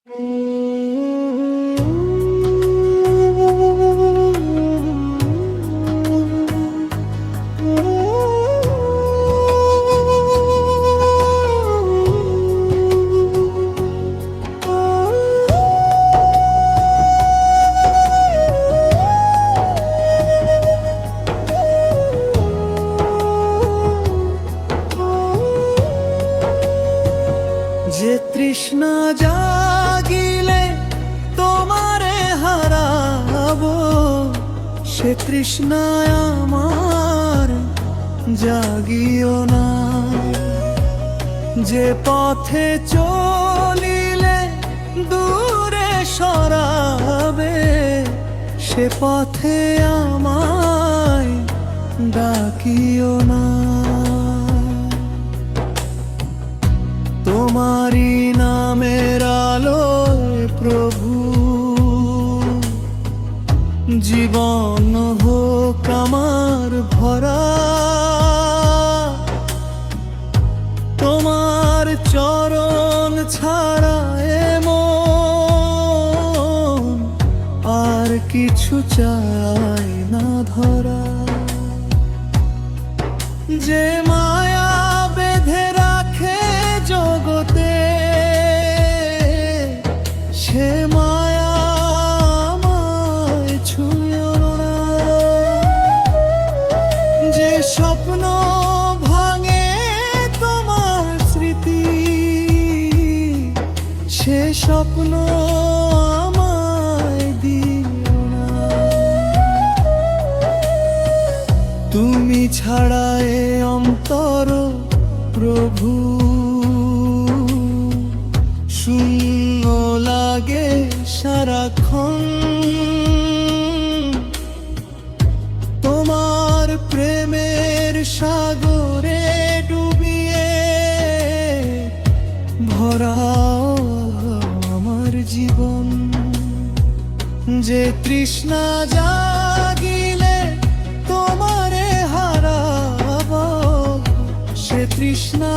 যে তৃষ্ণা জাগিলে তোমারে হারাবো, সে তৃষ্ণায় আমার জাগিও না। যে পথে চলিলে দূরে সরাবে, সে পথে আমায় ডাকিও না। তোমারি নামের আলোয় প্রভু, জীবন হোক আমার ভরা। তোমার চরণ ছাড়া মন আর কিছু চাই না ধরা। যে মায়া বেঁধে রাখে জগতে, সে মায়া আমায় ছুঁয়ো না। যে স্বপ্ন ভাঙে তোমার স্মৃতি, সে স্বপ্ন আমায় দিও না। তুমি ছাড়া এ অন্তর প্রভু শূন্য লাগে সারাক্ষণ। তোমার প্রেমের সাগরে ডুবিয়ে ভরাও আমার জীবন। যে তৃষ্ণা জাগিলে তোমারে হারাবো, সে তৃষ্ণা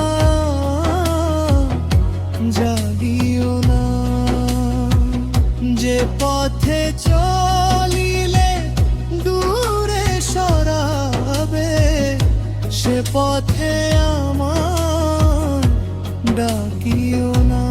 জাগিও না। যে পথে চলিলে দূরে সরাবে, সে পথে আমার ডাকিও না।